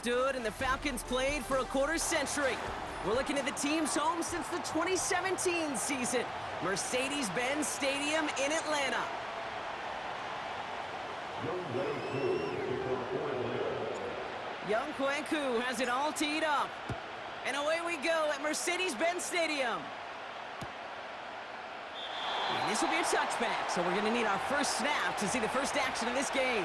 Stood and the Falcons played for a quarter century. We're looking at the team's home since the 2017 season. Mercedes-Benz Stadium in Atlanta. Young Kwanku has it all teed up. And away we go at Mercedes-Benz Stadium. And this will be a touchback, so we're going to need our first snap to see the first action of this game.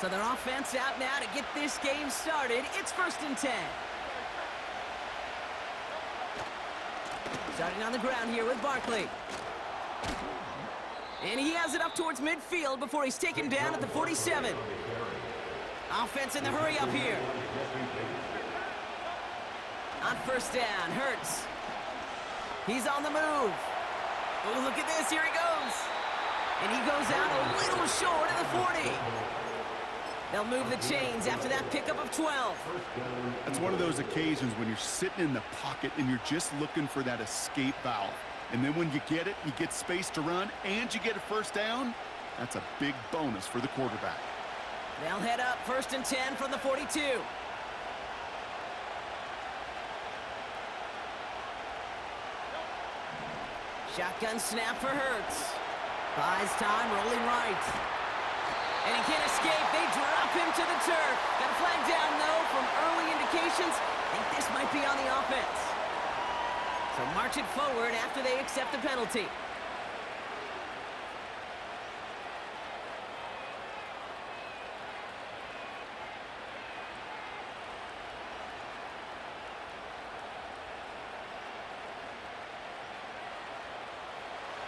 So their offense out now to get this game started. It's 1st and 10. Starting on the ground here with Barkley. And he has it up towards midfield before he's taken down at the 47. Offense in the hurry up here. On 1st down, Hurts. He's on the move. Oh, look at this. Here he goes. And he goes out a little short of the 40. They'll move the chains after that pickup of 12. That's one of those occasions when you're sitting in the pocket and you're just looking for that escape valve. And then when you get it, you get space to run, and you get a 1st down. That's a big bonus for the quarterback. They'll head up 1st and 10 from the 42. Shotgun snap for Hurts. Buys time, rolling right. And he can't escape. They drop him to the turf. Got a flag down, though, from early indications. I think this might be on the offense. So march it forward after they accept the penalty.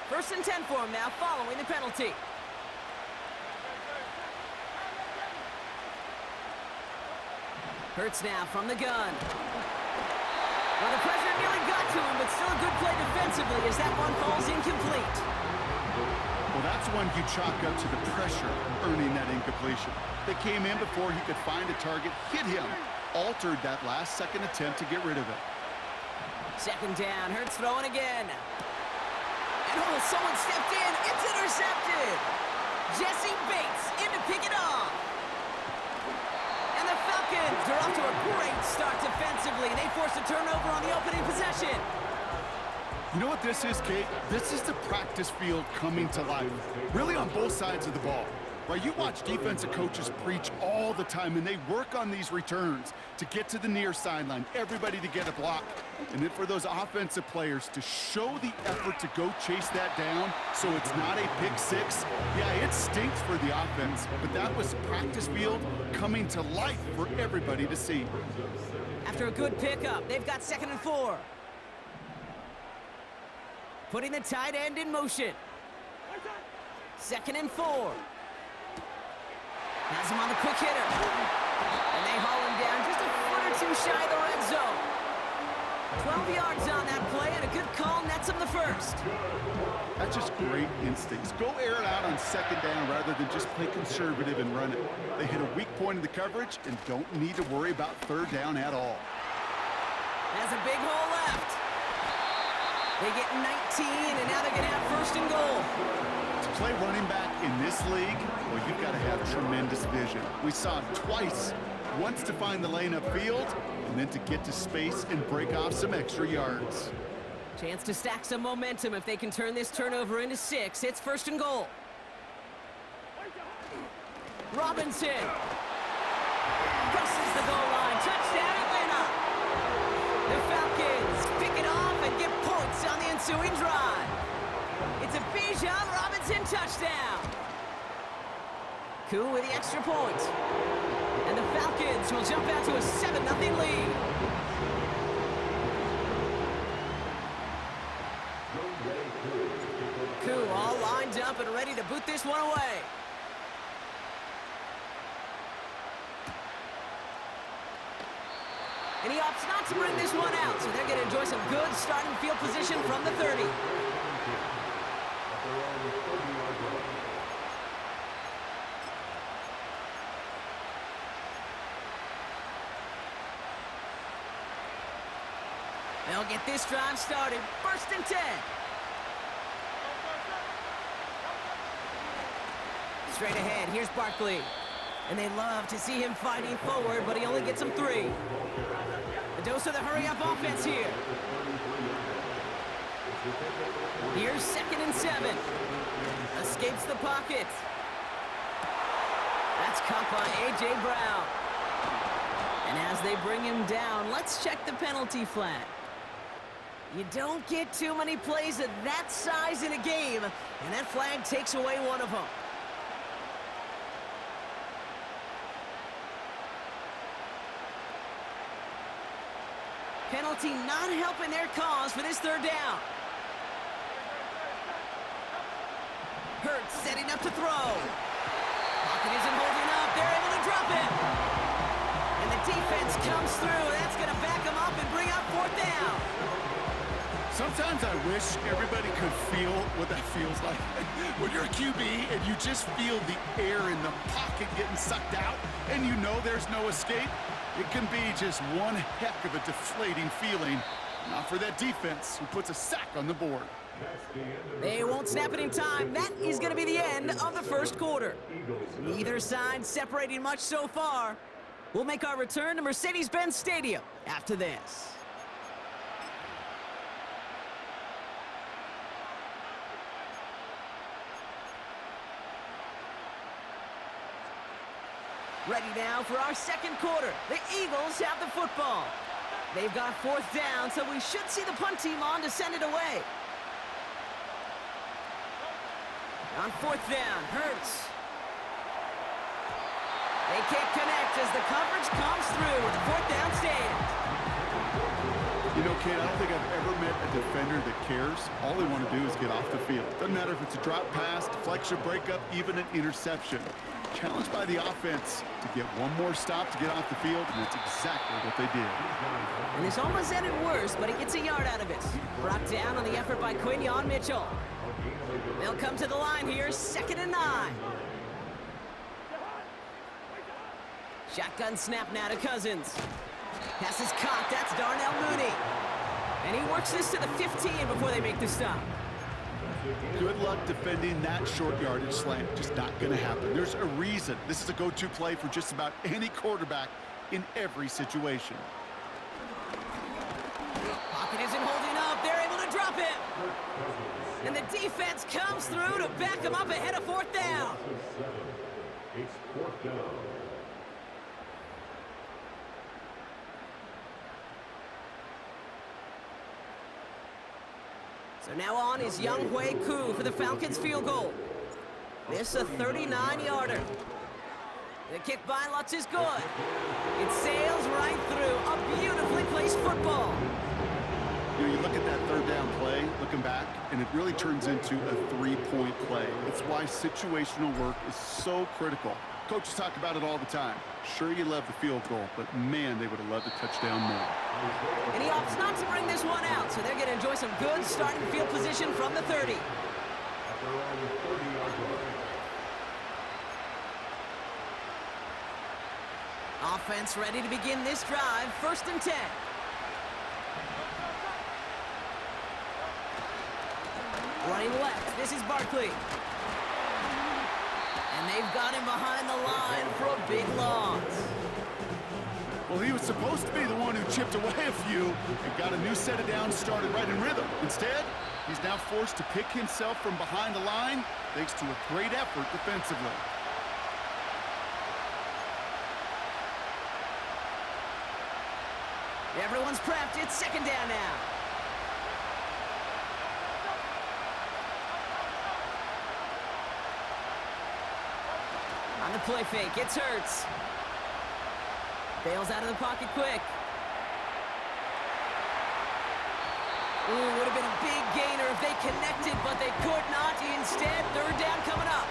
First and 10 for him now, following the penalty. Hurts now from the gun. Well, the pressure nearly got to him, but still a good play defensively as that one falls incomplete. Well, that's one you chalk up to the pressure earning that incompletion. They came in before he could find a target, hit him, altered that last-second attempt to get rid of it. 2nd down, Hurts throwing again. And oh, someone stepped in. It's intercepted. Jesse Bates in to pick it off. And the Falcons are off to a great start defensively. They forced a turnover on the opening possession. You know what this is, Kate? This is the practice field coming to life, really on both sides of the ball. Right, you watch defensive coaches preach all the time, and they work on these returns to get to the near sideline, everybody to get a block, and then for those offensive players to show the effort to go chase that down so it's not a pick six. Yeah, it stinks for the offense, but that was practice field coming to life for everybody to see. After a good pickup, they've got 2nd and 4. Putting the tight end in motion. 2nd and 4. Has him on the quick hitter. And they haul him down just a foot or 2 shy of the red zone. 12 yards on that play, and a good call nets him the 1st. That's just great instincts. Go air it out on 2nd down rather than just play conservative and run it. They hit a weak point in the coverage and don't need to worry about 3rd down at all. Has a big hole left. They get 19, and now they're going to have 1st and goal. To play running back in this league, well, you've got to have tremendous vision. We saw it twice. Once to find the lane upfield, and then to get to space and break off some extra yards. Chance to stack some momentum if they can turn this turnover into 6. It's 1st and goal. Robinson. Crosses the goal line. Touchdown, Atlanta. The Falcons pick it off and get points on the ensuing drive. It's a Bijan Robinson touchdown. Koo with the extra point. And the Falcons will jump out to a 7-0 lead. Koo all lined up and ready to boot this one away. And he opts not to bring this one out, so they're going to enjoy some good starting field position from the 30. They'll get this drive started. First and 10. Straight ahead, here's Barkley. And they love to see him fighting forward, but he only gets them 3. A dose of the hurry-up offense here. Here's 2nd and 7. Escapes the pocket. That's caught by A.J. Brown. And as they bring him down, let's check the penalty flag. You don't get too many plays of that size in a game, and that flag takes away one of them. Penalty not helping their cause for this 3rd down. Hurts setting up to throw. Pocket isn't holding up. They're able to drop him. And the defense comes through. That's going to back them up and bring up 4th down. Sometimes I wish everybody could feel what that feels like. When you're a QB and you just feel the air in the pocket getting sucked out and you know there's no escape, it can be just one heck of a deflating feeling. Not for that defense who puts a sack on the board. They won't snap it in time. That is going to be the end of the 1st quarter. Neither side separating much so far. We'll make our return to Mercedes-Benz Stadium after this. Ready now for our 2nd quarter. The Eagles have the football. They've got 4th down, so we should see the punt team on to send it away. On 4th down, Hurts. They can't connect as the coverage comes through with a 4th down stand. You know, Kate, I don't think I've ever met a defender that cares. All they want to do is get off the field. Doesn't matter if it's a drop pass, deflection, breakup, even an interception. Challenged by the offense to get one more stop to get off the field, and that's exactly what they did. And this almost ended worse, but he gets a yard out of it. Brought down on the effort by Quinyon Mitchell. They'll come to the line here, 2nd and 9. Shotgun snap now to Cousins. Pass is caught, that's Darnell Mooney. And he works this to the 15 before they make the stop. Good luck defending that short yardage slant. Just not going to happen. There's a reason this is a go-to play for just about any quarterback in every situation. Pocket isn't holding up. They're able to drop it. And the defense comes through to back them up ahead of 4th down. It's 4th down. So now on is Younghoe Koo for the Falcons field goal. This a 39-yarder. The kick by Lutz is good. It sails right through a beautifully placed football. You know, you look at that 3rd down play, looking back, and it really turns into a 3-point play. It's why situational work is so critical. Coaches talk about it all the time. Sure, you love the field goal, but man, they would have loved a touchdown more. And he opts not to bring this one out, so they're going to enjoy some good starting field position from the 30. Offense ready to begin this drive, 1st and 10. Running left, this is Barkley. And they've got him behind the line for a big loss. Well, he was supposed to be the one who chipped away a few and got a new set of downs started right in rhythm. Instead, he's now forced to pick himself from behind the line thanks to a great effort defensively. Everyone's prepped. It's 2nd down now. On the play fake, it's Hurts. Bails out of the pocket quick. Ooh, would have been a big gainer if they connected, but they could not. Instead, 3rd down coming up.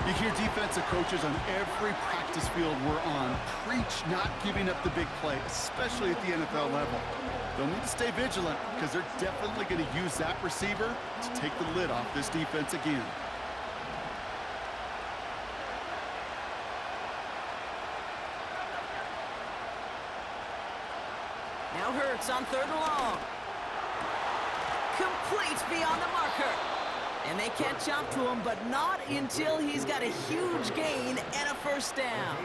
You hear defensive coaches on every practice field we're on preach not giving up the big play, especially at the NFL level. They'll need to stay vigilant because they're definitely going to use that receiver to take the lid off this defense again. Now Hurts on 3rd and long. Complete beyond the marker. And they catch up to him, but not until he's got a huge gain and a first down.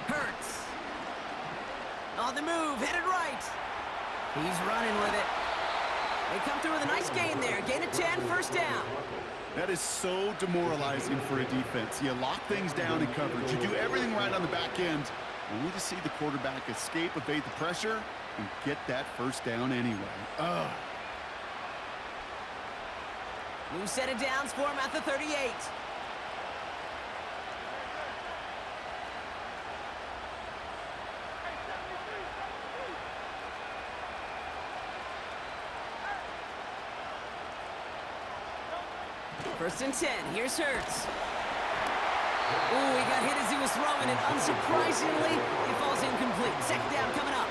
Hurts. On the move, headed right. He's running with it. They come through with a nice gain there. Gain of 10, first down. That is so demoralizing for a defense. You lock things down in coverage. You do everything right on the back end, only to see the quarterback escape, evade the pressure, and get that first down anyway. Ugh. New set of downs for him at the 38. First and 10, here's Hurts. Ooh, he got hit as he was throwing, and unsurprisingly, he falls incomplete. Second down coming up.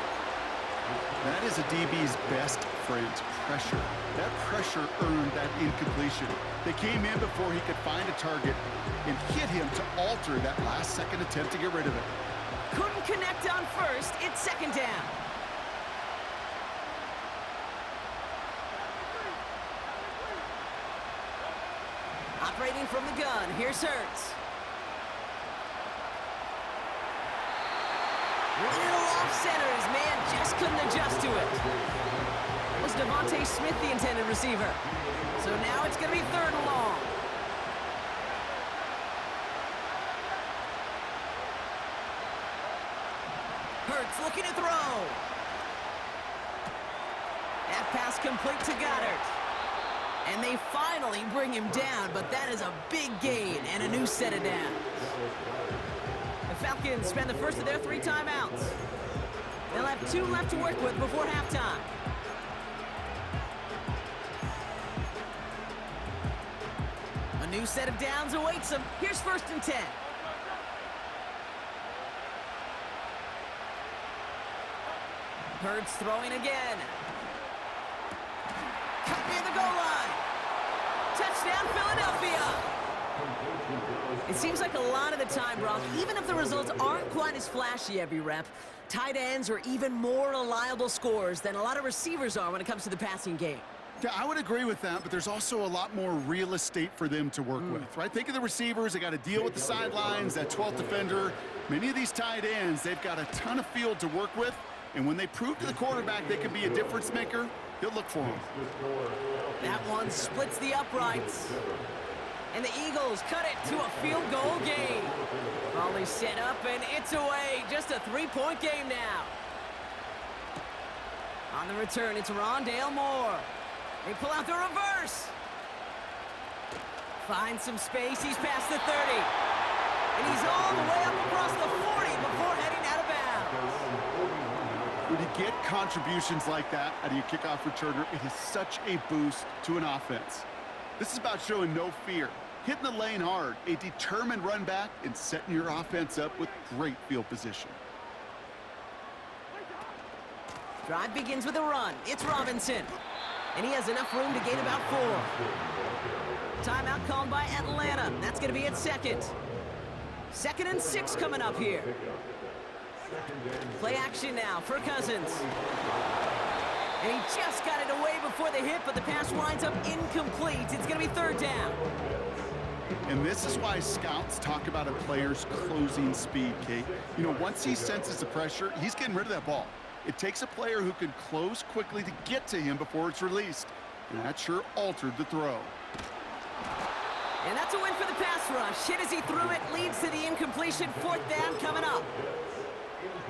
That is a DB's best friend, pressure. That pressure earned that incompletion. They came in before he could find a target and hit him to alter that last-second attempt to get rid of it. Couldn't connect on first. It's second down. Operating from the gun, here's Hurts. Little off center, his man just couldn't adjust to it. Was Devontae Smith the intended receiver? So now it's going to be 3rd and long. Hurts looking to throw. That pass complete to Goddard. And they finally bring him down, but that is a big gain and a new set of downs. The Falcons spend the first of their 3 timeouts. They'll have 2 left to work with before halftime. A new set of downs awaits them. Here's 1st and 10. Hurts throwing again. Cut near the goal line. Touchdown, Philadelphia. It seems like a lot of the time, Brock, even if the results aren't quite as flashy every rep, tight ends are even more reliable scorers than a lot of receivers are when it comes to the passing game. Yeah, I would agree with that, but there's also a lot more real estate for them to work with, right? Think of the receivers. They got to deal with the sidelines, that 12th defender. Many of these tight ends, they've got a ton of field to work with, and when they prove to the quarterback they can be a difference maker, he'll look for them. That one splits the uprights. And the Eagles cut it to a field goal game. Volley set up, and it's away. Just a 3-point game now. On the return, it's Rondale Moore. They pull out the reverse. Finds some space. He's past the 30. And he's all the way up across the 40 before heading out of bounds. When you get contributions like that out of your kickoff returner, it is such a boost to an offense. This is about showing no fear, hitting the lane hard, a determined run back, and setting your offense up with great field position. Drive begins with a run. It's Robinson. And he has enough room to gain about 4. Timeout called by Atlanta. That's going to be its 2nd. 2nd and 6 coming up here. Play action now for Cousins. And he just got it away before the hit, but the pass winds up incomplete. It's going to be 3rd down. And this is why scouts talk about a player's closing speed, Kate. You know, once he senses the pressure, he's getting rid of that ball. It takes a player who can close quickly to get to him before it's released. And that sure altered the throw. And that's a win for the pass rush. Hit as he threw it, leads to the incompletion. 4th down coming up.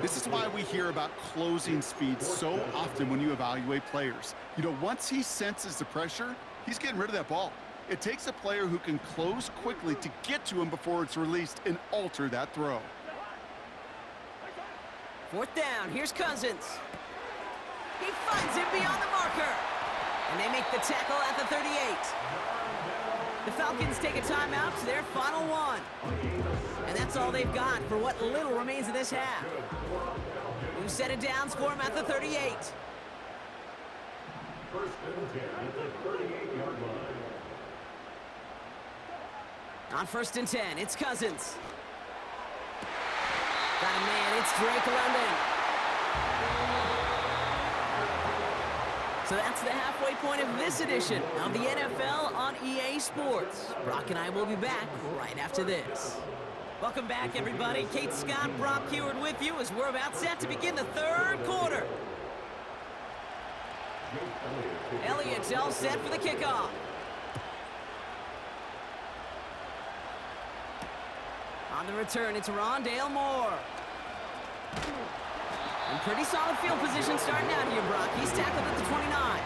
This is why we hear about closing speed so often when you evaluate players. You know, once he senses the pressure, he's getting rid of that ball. It takes a player who can close quickly to get to him before it's released and alter that throw. 4th down, here's Cousins. He finds him beyond the marker. And they make the tackle at the 38. The Falcons take a timeout to their final one. And that's all they've got for what little remains of this half. New set of downs for him at the 38. 1st and 10 at the 38-yard line. On 1st and 10, it's Cousins. Got a man, it's Drake London. So that's the halfway point of this edition of the NFL on EA Sports. Brock and I will be back right after this. Welcome back, everybody. Kate Scott, Brock Heward with you as we're about set to begin the 3rd quarter. Elliott's all set for the kickoff. On the return, it's Rondale Moore. And pretty solid field position starting out here, Brock. He's tackled at the 29.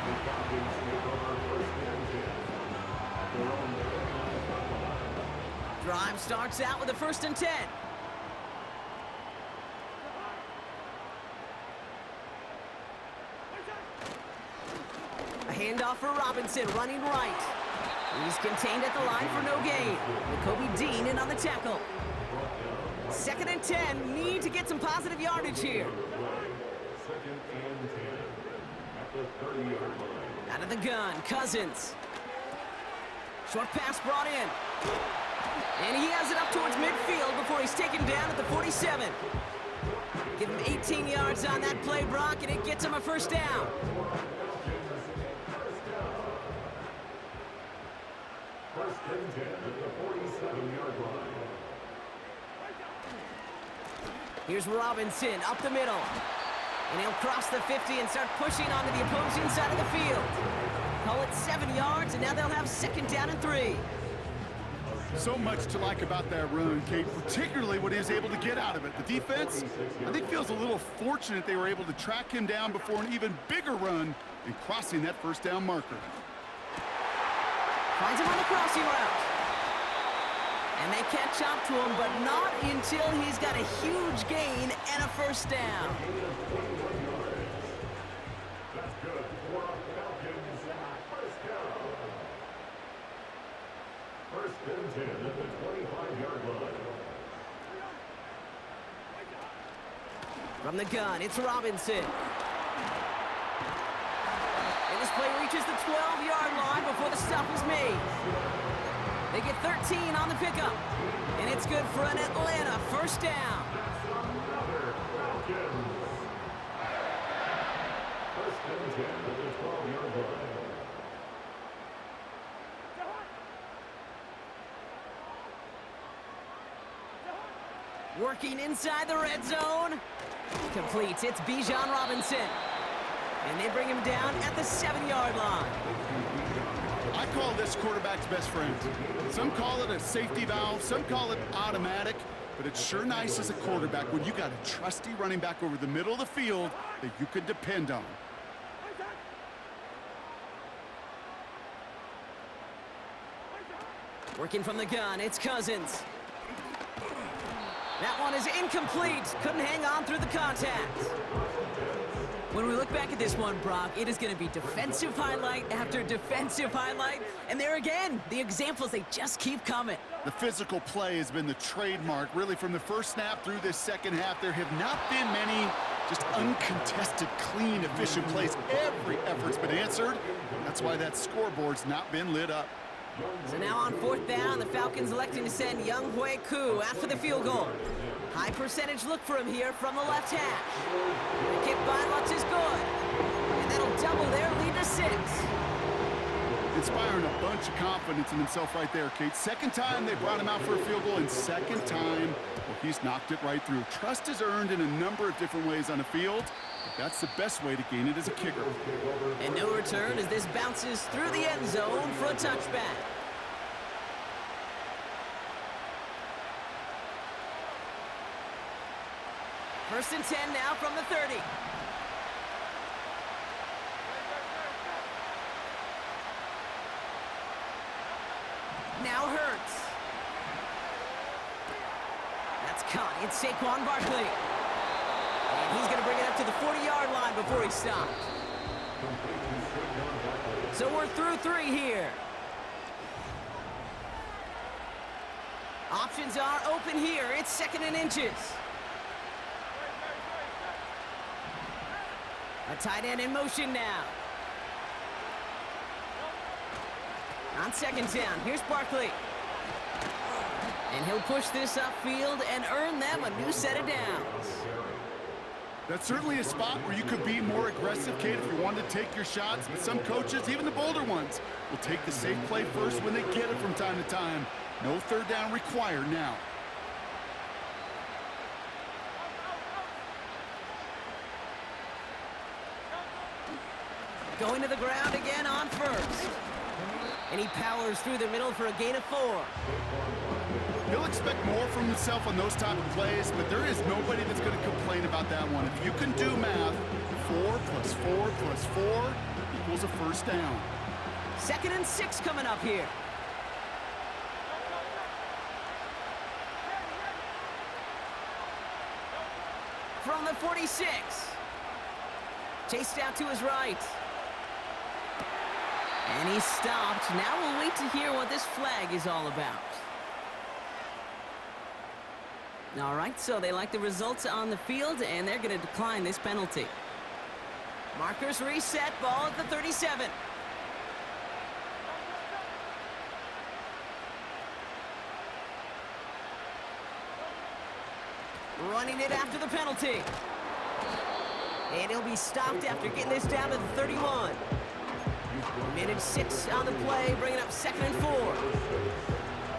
Drive starts out with a 1st and 10. A handoff for Robinson, running right. He's contained at the line for no gain. Kobe Dean in on the tackle. 2nd and 10. Need to get some positive yardage here. 2nd and 10 at the 30-yard line. Out of the gun, Cousins. Short pass brought in. And he has it up towards midfield before he's taken down at the 47. Give him 18 yards on that play, Brock, and it gets him a 1st down. First and 10 at the 47-yard line. Here's Robinson up the middle. And he'll cross the 50 and start pushing onto the opposing side of the field. Call it 7 yards, and now they'll have 2nd down and 3. So much to like about that run, Kate, particularly what he was able to get out of it. The defense, I think, feels a little fortunate they were able to track him down before an even bigger run and crossing that 1st down marker. Finds him on the crossing route. And they catch up to him, but not until he's got a huge gain and a 1st down. That's good for a Falcons 1st down. 1st and 10 at the 25-yard line. From the gun, it's Robinson. And this play reaches the 12-yard line before the stop is made. They get 13 on the pickup. And it's good for an Atlanta 1st down. Another Falcons. 1st and 10 at the 12-yard line. Working inside the red zone. Complete. It's Bijan Robinson. And they bring him down at the 7-yard line. I call this quarterback's best friend. Some call it a safety valve, some call it automatic, but it's sure nice as a quarterback when you got a trusty running back over the middle of the field that you could depend on. Working from the gun, it's Cousins. That one is incomplete. Couldn't hang on through the contact. When we look back at this one, Brock, it is going to be defensive highlight after defensive highlight. And there again, the examples, they just keep coming. The physical play has been the trademark. Really, from the 1st snap through this 2nd half, there have not been many just uncontested, clean, efficient plays. Every effort's been answered. That's why that scoreboard's not been lit up. So now on 4th down, the Falcons electing to send Young Hui Koo after the field goal. High percentage look for him here from the left hash. The kick by Lutz is good. And that'll double their lead to 6. Inspiring a bunch of confidence in himself right there, Kate. 2nd time they brought him out for a field goal, and 2nd time, well, he's knocked it right through. Trust is earned in a number of different ways on the field, but that's the best way to gain it as a kicker. And no return as this bounces through the end zone for a touchback. First and 10 now from the 30. Now Hurts. That's caught. It's Saquon Barkley. And he's going to bring it up to the 40-yard line before he stopped. So we're through 3 here. Options are open here. It's 2nd and inches. A tight end in motion now. On 2nd down, here's Barkley. And he'll push this upfield and earn them a new set of downs. That's certainly a spot where you could be more aggressive, Kate, if you wanted to take your shots. But some coaches, even the bolder ones, will take the safe play first when they get it from time to time. No third down required now. Going to the ground again on first. And he powers through the middle for a gain of 4. He'll expect more from himself on those type of plays, but there is nobody that's going to complain about that one. If you can do math, 4 plus 4 plus 4 equals a first down. 2nd and 6 coming up here. From the 46. Chased out to his right. And he's stopped. Now we'll wait to hear what this flag is all about. All right, so they like the results on the field, and they're going to decline this penalty. Markers reset, ball at the 37. Running it after the penalty. And he'll be stopped after getting this down to the 31. Minute 6 on the play, bringing up 2nd and 4.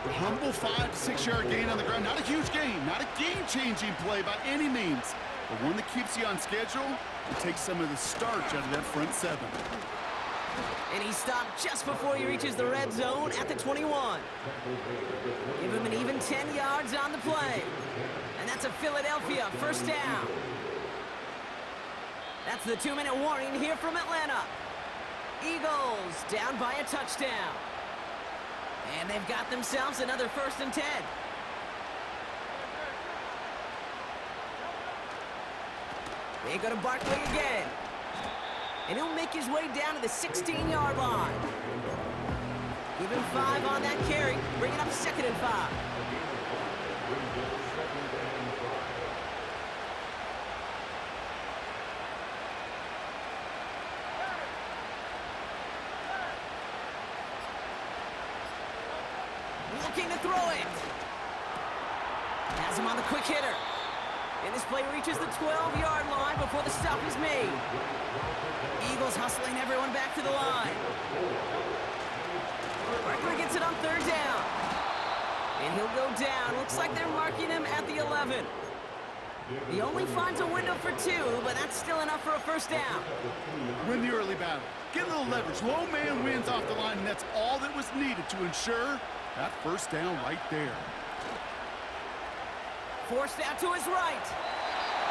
A humble 5 to 6 yard gain on the ground. Not a huge gain, not a game-changing play by any means, but one that keeps you on schedule and takes some of the starch out of that front 7. And he stopped just before he reaches the red zone at the 21. Give him an even 10 yards on the play. And that's a Philadelphia first down. That's the 2-minute warning here from Atlanta. Eagles down by a touchdown. And they've got themselves another 1st and 10. They go to Barkley again. And he'll make his way down to the 16-yard line. Give him 5 on that carry, bringing up 2nd and 5. Looking to throw it. Has him on the quick hitter. And this play reaches the 12-yard line before the stop is made. Eagles hustling everyone back to the line. Barkley gets it on 3rd down. And he'll go down. Looks like they're marking him at the 11. He only finds a window for 2, but that's still enough for a first down. Win the early battle. Get a little leverage. Low man wins off the line, and that's all that was needed to ensure that first down right there. Forced out to his right.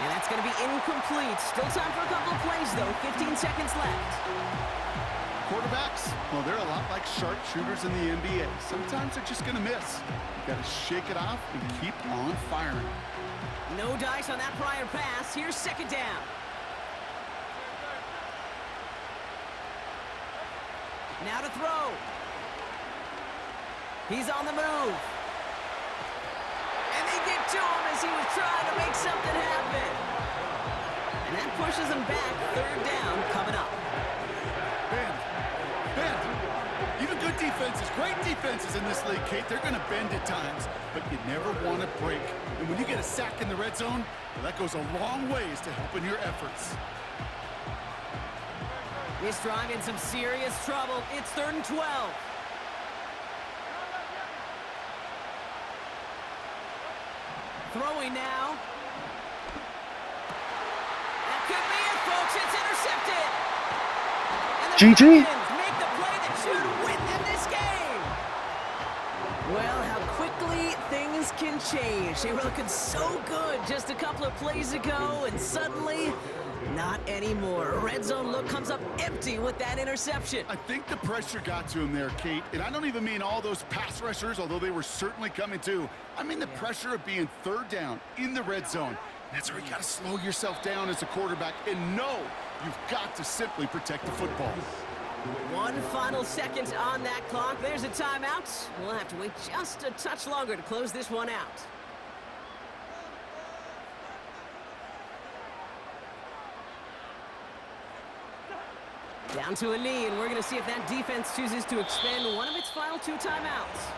And that's going to be incomplete. Still time for a couple of plays, though. 15 seconds left. Quarterbacks, well, they're a lot like sharpshooters in the NBA. Sometimes they're just going to miss. You got to shake it off and keep on firing. No dice on that prior pass. Here's 2nd down. Now to throw. He's on the move. And they get to him as he was trying to make something happen. And that pushes him back. 3rd down coming up. Bend. Even good defenses, great defenses in this league, Kate, they're going to bend at times, but you never want to break. And when you get a sack in the red zone, well, that goes a long ways to helping your efforts. This drive in some serious trouble. It's 3rd and 12. Throwing now. That could be it, folks. It's intercepted. And the GG. Falcons make the play that should win them this game. Well, how quickly things can change. They were looking so good just a couple of plays ago, and suddenly, not anymore. A red zone look comes up empty with that interception. I think the pressure got to him there, Kate, and I don't even mean all those pass rushers, although they were certainly coming too. I mean the pressure of being 3rd down in the red zone. That's where you got to slow yourself down as a quarterback and know you've got to simply protect the football. 1 final second on that clock. There's a timeout. We'll have to wait just a touch longer to close this one out. Down to a knee, and we're going to see if that defense chooses to expend one of its final 2 timeouts.